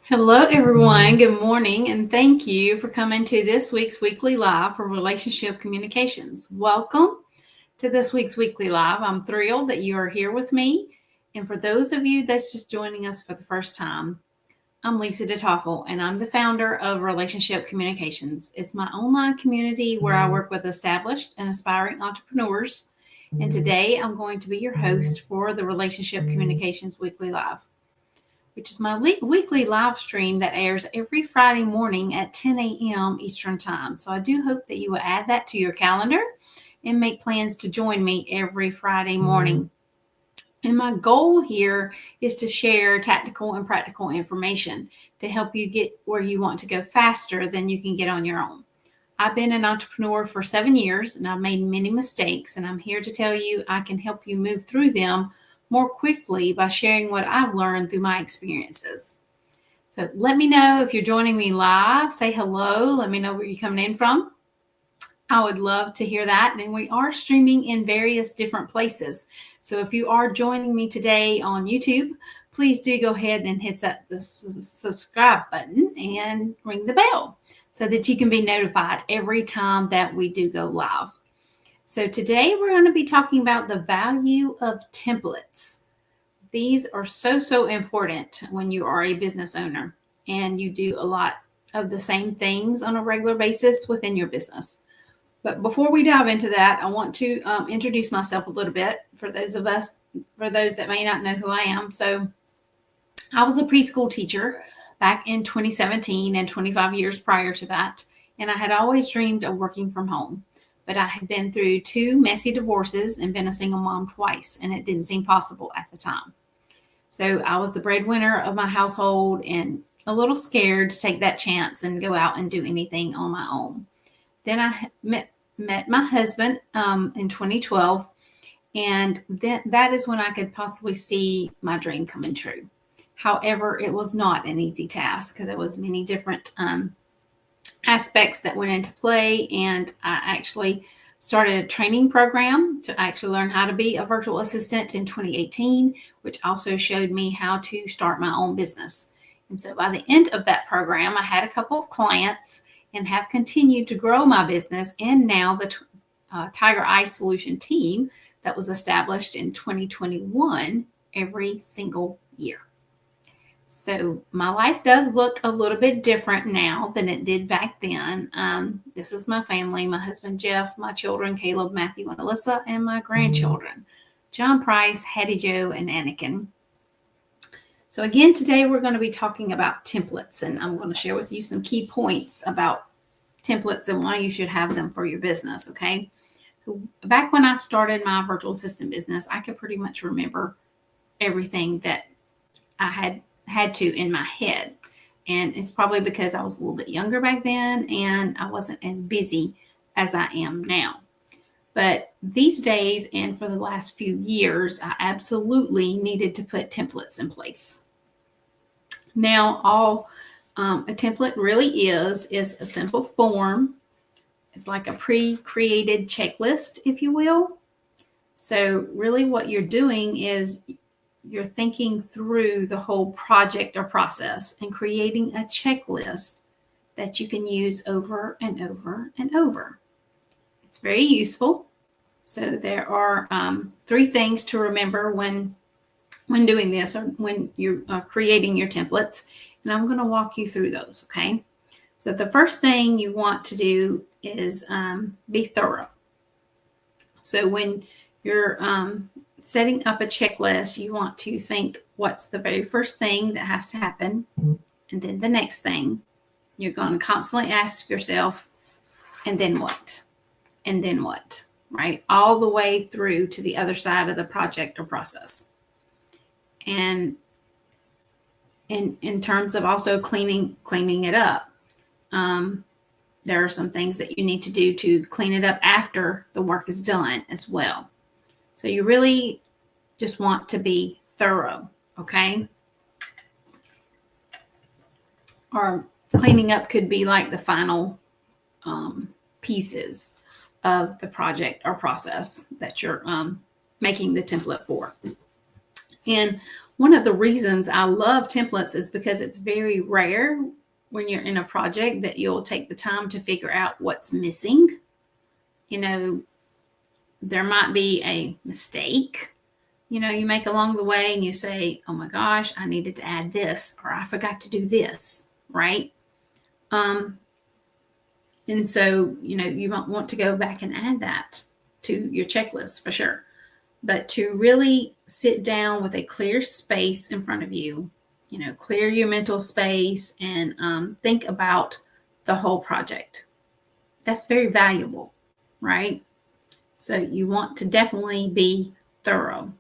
Hello, everyone. Good morning, and thank you for coming to this week's Weekly Live for Relationship Communications. Welcome to this week's Weekly Live. I'm thrilled that you are here with me. And for those of you that's just joining us for the first time, I'm Lisa DeToffol, and I'm the founder of Relationship Communications. It's my online community where I work with established and aspiring entrepreneurs. And today I'm going to be your host for the Relationship Communications Weekly Live, which is my weekly live stream that airs every Friday morning at 10 a.m. Eastern Time. So I do hope that you will add that to your calendar and make plans to join me every Friday morning. And my goal here is to share tactical and practical information to help you get where you want to go faster than you can get on your own. I've been an entrepreneur for 7 years and I've made many mistakes, and I'm here to tell you I can help you move through them more quickly by sharing what I've learned through my experiences. So let me know if you're joining me live. Say hello. Let me know where you're coming in from. I would love to hear that. And we are streaming in various different places. So if you are joining me today on YouTube, please do go ahead and hit the subscribe button and ring the bell so that you can be notified every time that we do go live. So today we're going to be talking about the value of templates. These are so important when you are a business owner and you do a lot of the same things on a regular basis within your business. But before we dive into that, I want to introduce myself a little bit for those that may not know who I am. So I was a preschool teacher back in 2017 and 25 years prior to that. And I had always dreamed of working from home. But I had been through 2 messy divorces and been a single mom twice, and it didn't seem possible at the time. So I was the breadwinner of my household and a little scared to take that chance and go out and do anything on my own. Then I met my husband in 2012, and that is when I could possibly see my dream coming true. However, it was not an easy task. There was many different aspects that went into play, and I actually started a training program to actually learn how to be a virtual assistant in 2018, which also showed me how to start my own business. And so by the end of that program, I had a couple of clients and have continued to grow my business, and now the Tiger Eye Solution team that was established in 2021 every single year. So my life does look a little bit different now than it did back then. This is my family, my husband, Jeff, my children, Caleb, Matthew, and Alyssa, and my grandchildren, John Price, Hattie Joe, and Anakin. So again, today we're going to be talking about templates, and I'm going to share with you some key points about templates and why you should have them for your business, okay? So back when I started my virtual assistant business, I could pretty much remember everything that I had to in my head. And it's probably because I was a little bit younger back then and I wasn't as busy as I am now. But these days and for the last few years, I absolutely needed to put templates in place. Now, all a template really is a simple form. It's like a pre-created checklist, if you will. So really what you're doing is you're thinking through the whole project or process and creating a checklist that you can use over and over and over. It's very useful. So there are 3 things to remember when doing this or when you're creating your templates. And I'm going to walk you through those, okay? So the first thing you want to do is be thorough. So when you're setting up a checklist, you want to think what's the very first thing that has to happen, and then the next thing. You're going to constantly ask yourself, and then what? And then what? Right? All the way through to the other side of the project or process. And in terms of also cleaning it up, there are some things that you need to do to clean it up after the work is done as well. So you really just want to be thorough, okay? Or cleaning up could be like the final pieces of the project or process that you're making the template for. And one of the reasons I love templates is because it's very rare when you're in a project that you'll take the time to figure out what's missing. There might be a mistake, you make along the way and you say, oh my gosh, I needed to add this, or I forgot to do this, right? And so, you might want to go back and add that to your checklist for sure. But to really sit down with a clear space in front of you, clear your mental space and think about the whole project. That's very valuable, right? So you want to definitely be thorough.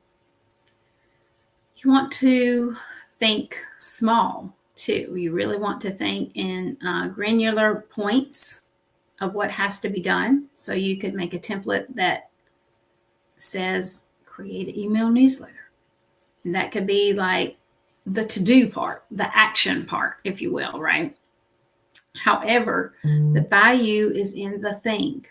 You want to think small too. You really want to think in granular points of what has to be done. So you could make a template that says create an email newsletter. And that could be like the to-do part, the action part, if you will, right? However, the value is in the thing,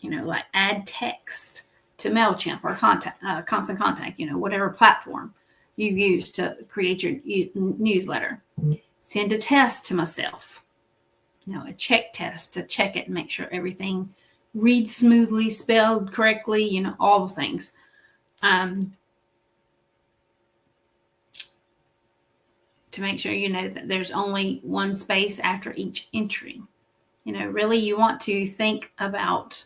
like add text to MailChimp or Constant Contact, whatever platform you use to create your newsletter. Send a test to myself, a check test to check it and make sure everything reads smoothly, spelled correctly, all the things. To make sure that there's only one space after each entry. Really you want to think about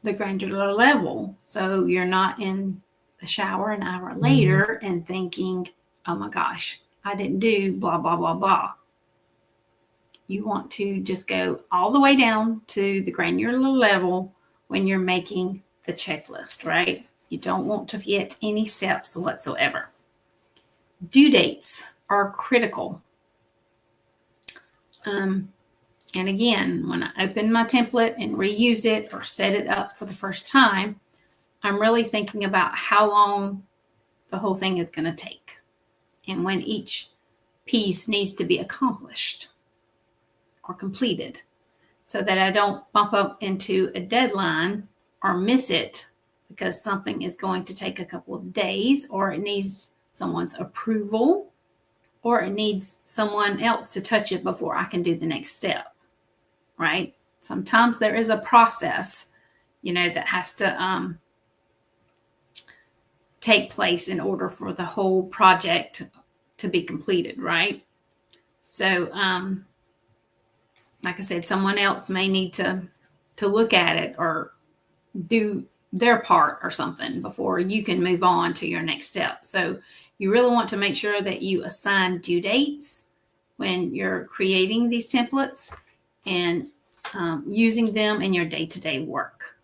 the granular level. So you're not in the shower an hour later and thinking, oh my gosh, I didn't do blah, blah, blah, blah. You want to just go all the way down to the granular level when you're making the checklist, right? You don't want to hit any steps whatsoever. Due dates are critical. And again, when I open my template and reuse it or set it up for the first time, I'm really thinking about how long the whole thing is going to take and when each piece needs to be accomplished or completed so that I don't bump up into a deadline or miss it because something is going to take a couple of days or it needs someone's approval or it needs someone else to touch it before I can do the next step, right? Sometimes there is a process, that has to take place in order for the whole project to be completed, right? So, like I said, someone else may need to look at it or do their part or something before you can move on to your next step. So you really want to make sure that you assign due dates when you're creating these templates and using them in your day-to-day work.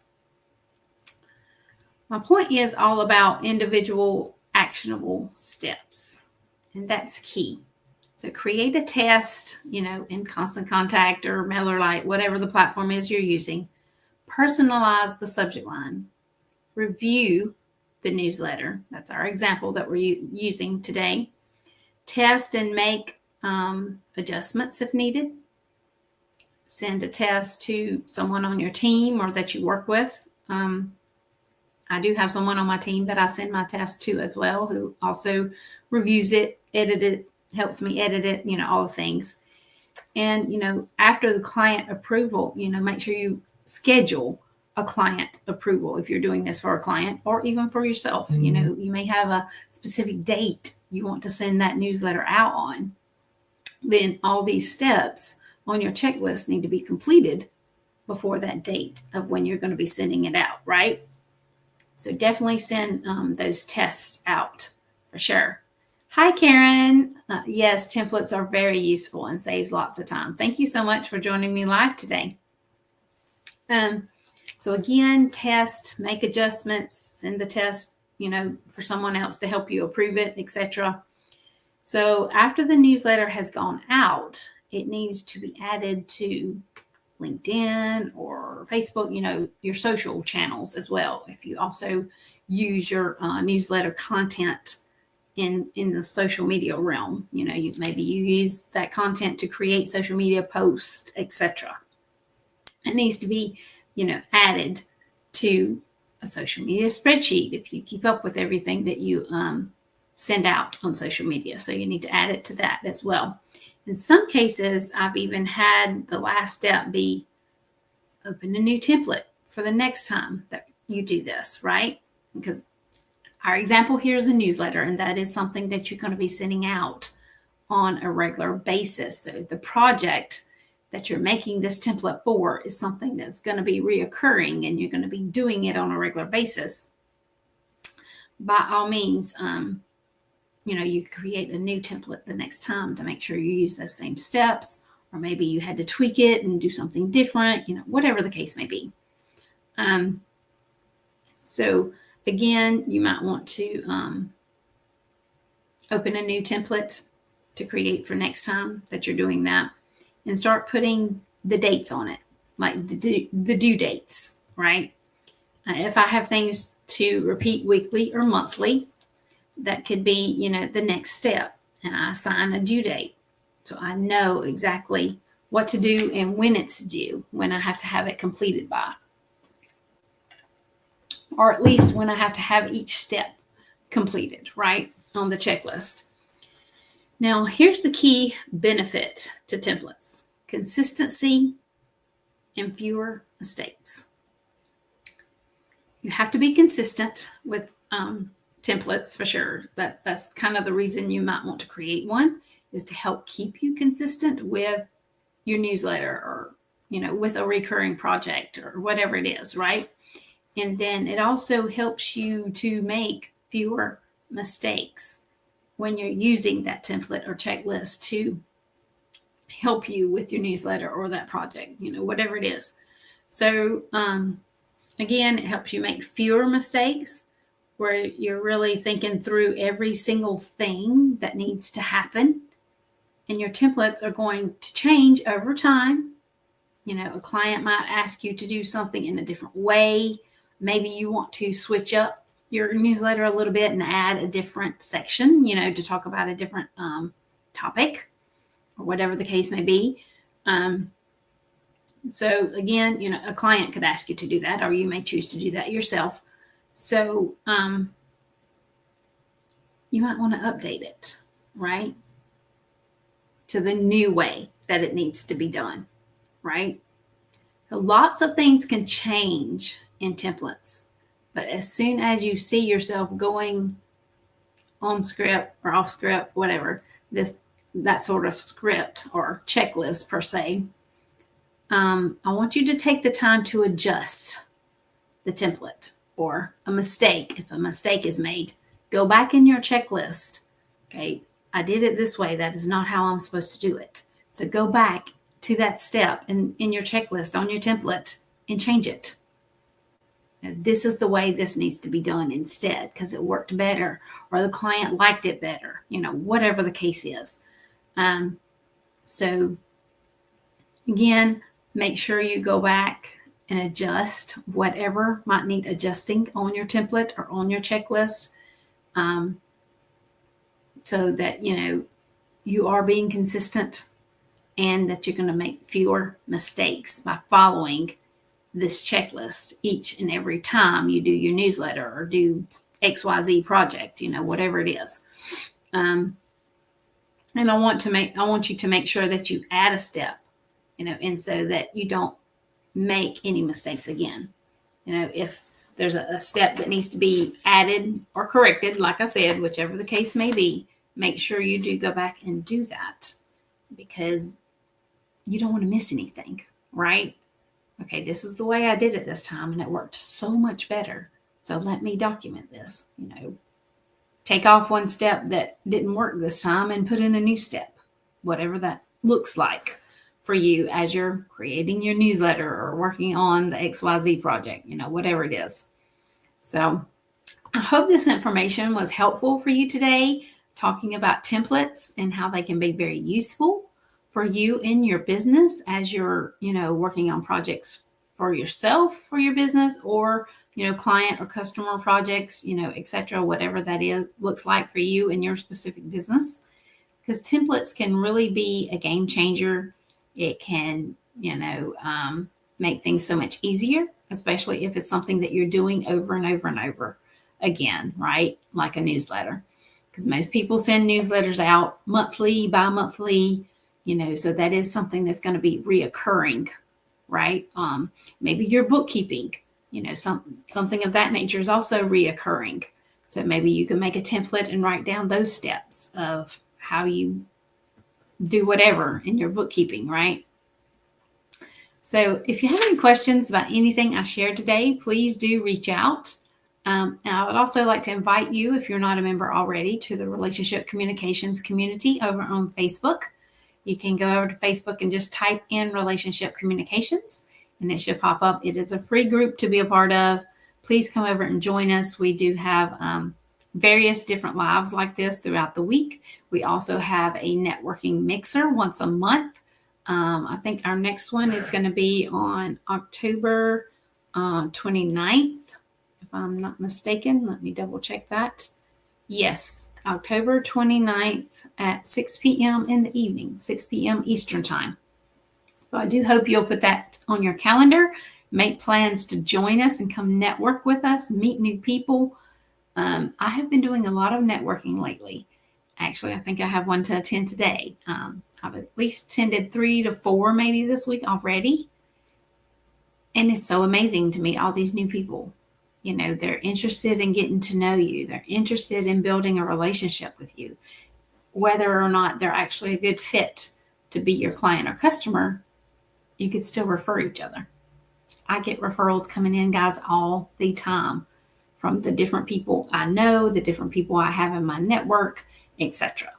My point is all about individual actionable steps, and that's key. So create a test, in Constant Contact or MailerLite, whatever the platform is you're using. Personalize the subject line. Review the newsletter. That's our example that we're using today. Test and make adjustments if needed. Send a test to someone on your team or that you work with. I do have someone on my team that I send my test to as well, who also reviews it, edits it, helps me edit it, all the things. And, after the client approval, make sure you schedule a client approval if you're doing this for a client or even for yourself. Mm-hmm. You may have a specific date you want to send that newsletter out on. Then all these steps on your checklist need to be completed before that date of when you're going to be sending it out, right? So definitely send those tests out for sure. Hi, Karen. Yes, templates are very useful and saves lots of time. Thank you so much for joining me live today. So again, test, make adjustments, send the test, for someone else to help you approve it, etc. So after the newsletter has gone out, it needs to be added to LinkedIn or Facebook, your social channels as well. If you also use your newsletter content in the social media realm, maybe you use that content to create social media posts, etc. It needs to be, added to a social media spreadsheet if you keep up with everything that you send out on social media. So you need to add it to that as well. In some cases, I've even had the last step be open a new template for the next time that you do this, right? Because our example here is a newsletter, and that is something that you're going to be sending out on a regular basis. So the project that you're making this template for is something that's going to be reoccurring, and you're going to be doing it on a regular basis. By all means, you create a new template the next time to make sure you use those same steps, or maybe you had to tweak it and do something different, whatever the case may be. So again, you might want to open a new template to create for next time that you're doing that, and start putting the dates on it, like the due dates, right? If I have things to repeat weekly or monthly, that could be, the next step, and I assign a due date. So I know exactly what to do and when it's due, when I have to have it completed by, or at least when I have to have each step completed, right, on the checklist. Now, here's the key benefit to templates: consistency and fewer mistakes. You have to be consistent with templates for sure. That's kind of the reason you might want to create one, is to help keep you consistent with your newsletter, or, with a recurring project or whatever it is, right? And then it also helps you to make fewer mistakes when you're using that template or checklist to help you with your newsletter or that project, whatever it is. So again, it helps you make fewer mistakes, where you're really thinking through every single thing that needs to happen. And your templates are going to change over time. A client might ask you to do something in a different way. Maybe you want to switch up your newsletter a little bit and add a different section, to talk about a different topic, or whatever the case may be. So again, a client could ask you to do that, or you may choose to do that yourself. So you might want to update it, right, to the new way that it needs to be done, right? So lots of things can change in templates, but as soon as you see yourself going on script or off script, whatever, that sort of script or checklist per se, I want you to take the time to adjust the template, or a mistake. If a mistake is made, go back in your checklist. Okay, I did it this way. That is not how I'm supposed to do it. So go back to that step in your checklist on your template and change it. This is the way this needs to be done instead, because it worked better, or the client liked it better, whatever the case is. So again, make sure you go back and adjust whatever might need adjusting on your template or on your checklist, so that, you are being consistent, and that you're going to make fewer mistakes by following this checklist each and every time you do your newsletter or do XYZ project, whatever it is. And I want you to make sure that you add a step, and so that you don't make any mistakes again. If there's a step that needs to be added or corrected, like I said, whichever the case may be, make sure you do go back and do that, because you don't want to miss anything, right? Okay, this is the way I did it this time, and it worked so much better. So let me document this, take off one step that didn't work this time and put in a new step, whatever that looks like for you as you're creating your newsletter or working on the XYZ project, whatever it is. So I hope this information was helpful for you today, talking about templates and how they can be very useful for you in your business as you're, working on projects for yourself, for your business, or, client or customer projects, etc., whatever that looks like for you in your specific business. Because templates can really be a game changer. It can, make things so much easier especially if it's something that you're doing over and over and over again, right? Like a newsletter. Because most people send newsletters out monthly, bi-monthly, so that is something that's going to be reoccurring, right? Maybe your bookkeeping, something of that nature is also reoccurring. So maybe you can make a template and write down those steps of how you do whatever in your bookkeeping, right? So if you have any questions about anything I shared today, please do reach out. And I would also like to invite you, if you're not a member already, to the Relationship Communications community over on Facebook. You can go over to Facebook and just type in Relationship Communications, and it should pop up. It is a free group to be a part of. Please come over and join us. We do have various different lives like this throughout the week. We also have a networking mixer once a month. I think our next one is going to be on October 29th, if I'm not mistaken. Let me double check that. Yes, October 29th at 6 p.m. in the evening, 6 p.m. Eastern Time. So I do hope you'll put that on your calendar, make plans to join us and come network with us, meet new people. I have been doing a lot of networking lately. Actually, I think I have one to attend today. I've at least attended 3 to 4 maybe this week already. And it's so amazing to meet all these new people. They're interested in getting to know you. They're interested in building a relationship with you. Whether or not they're actually a good fit to be your client or customer, you could still refer each other. I get referrals coming in, guys, all the time from the different people I know, the different people I have in my network, etc.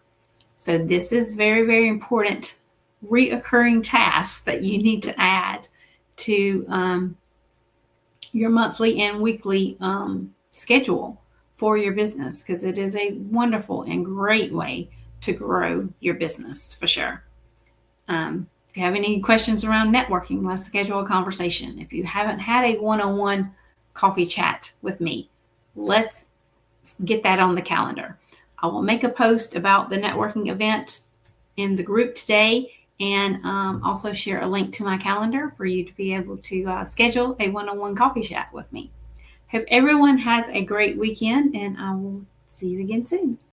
So this is very, very important reoccurring tasks that you need to add to your monthly and weekly schedule for your business, because it is a wonderful and great way to grow your business for sure. If you have any questions around networking, let's schedule a conversation. If you haven't had a one-on-one coffee chat with me, let's get that on the calendar. I will make a post about the networking event in the group today, and also share a link to my calendar for you to be able to schedule a one-on-one coffee chat with me. Hope everyone has a great weekend, and I will see you again soon.